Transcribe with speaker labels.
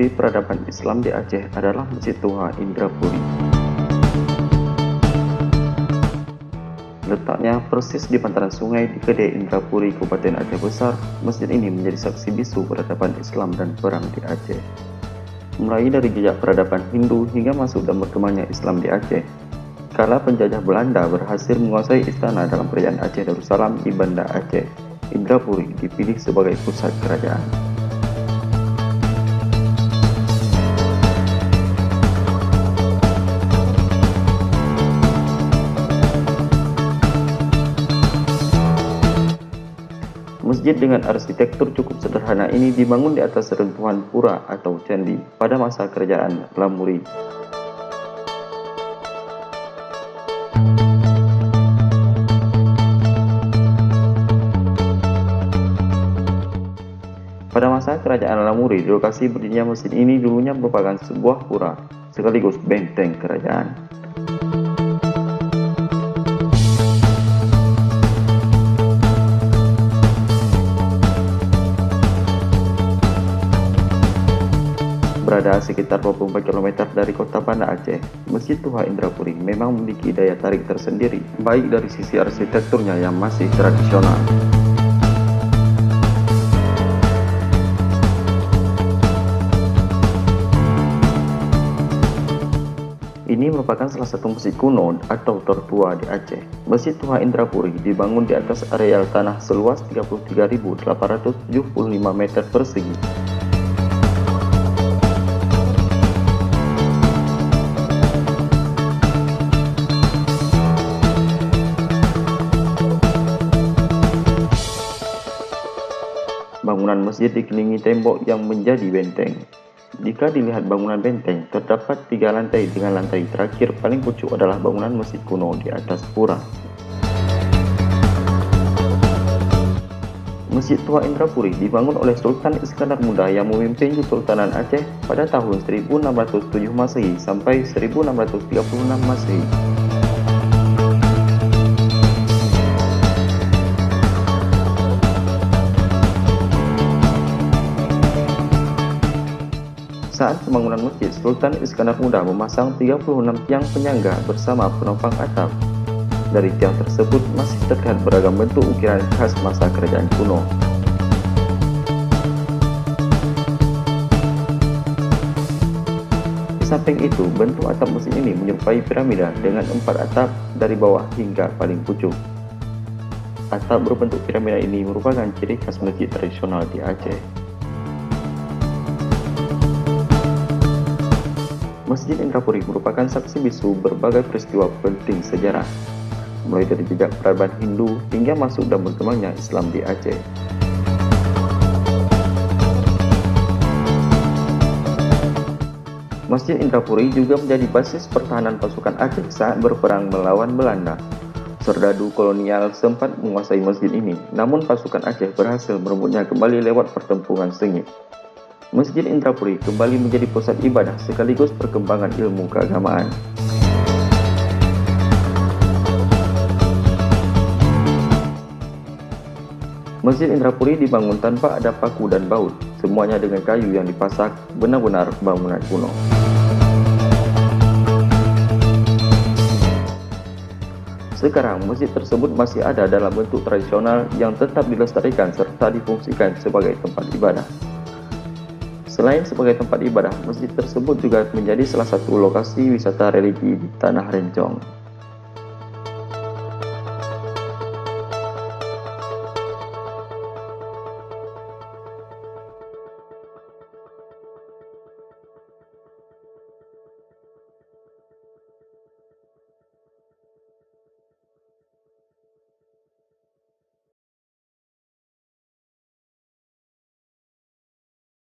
Speaker 1: bukti peradaban Islam di Aceh adalah Masjid Tua Indrapuri. Letaknya persis di bantaran sungai di Kedai Indrapuri, Kabupaten Aceh Besar, masjid ini menjadi saksi bisu peradaban Islam dan perang di Aceh. Mulai dari jejak peradaban Hindu hingga masuk dan berkembangnya Islam di Aceh. Kala penjajah Belanda berhasil menguasai istana dalam kerajaan Aceh Darussalam di Banda Aceh, Indrapuri dipilih sebagai pusat kerajaan. Masjid dengan arsitektur cukup sederhana ini dibangun di atas reruntuhan pura atau candi pada masa kerajaan Lamuri. Pada masa kerajaan Lamuri, di lokasi berdirinya masjid ini dulunya merupakan sebuah pura sekaligus benteng kerajaan. Berada sekitar 24 km dari kota Banda Aceh, Masjid Tua Indrapuri memang memiliki daya tarik tersendiri, baik dari sisi arsitekturnya yang masih tradisional. Ini merupakan salah satu masjid kuno atau tertua di Aceh. Masjid Tua Indrapuri dibangun di atas areal tanah seluas 33.875 meter persegi. Bangunan masjid dikelilingi tembok yang menjadi benteng. Jika dilihat bangunan benteng, terdapat 3 lantai dengan lantai terakhir paling pucuk adalah bangunan masjid kuno di atas pura. Masjid Tua Indrapuri dibangun oleh Sultan Iskandar Muda yang memimpin Kesultanan Aceh pada tahun 1607 Masehi sampai 1636 Masehi. Saat pembangunan masjid, Sultan Iskandar Muda memasang 36 tiang penyangga bersama penopang atap. Dari tiang tersebut masih terlihat beragam bentuk ukiran khas masa kerajaan kuno. Di samping itu, bentuk atap masjid ini menyerupai piramida dengan 4 atap dari bawah hingga paling pucuk. Atap berbentuk piramida ini merupakan ciri khas masjid tradisional di Aceh. Masjid Indrapuri merupakan saksi bisu berbagai peristiwa penting sejarah, mulai dari jejak peradaban Hindu hingga masuk dan berkembangnya Islam di Aceh. Masjid Indrapuri juga menjadi basis pertahanan pasukan Aceh saat berperang melawan Belanda. Serdadu kolonial sempat menguasai masjid ini, namun pasukan Aceh berhasil merebutnya kembali lewat pertempuran sengit. Masjid Indrapuri kembali menjadi pusat ibadah sekaligus perkembangan ilmu keagamaan. Masjid Indrapuri dibangun tanpa ada paku dan baut, semuanya dengan kayu yang dipasak, benar-benar bangunan kuno. Sekarang, masjid tersebut masih ada dalam bentuk tradisional yang tetap dilestarikan serta difungsikan sebagai tempat ibadah. Selain sebagai tempat ibadah, masjid tersebut juga menjadi salah satu lokasi wisata religi di Tanah Rencong.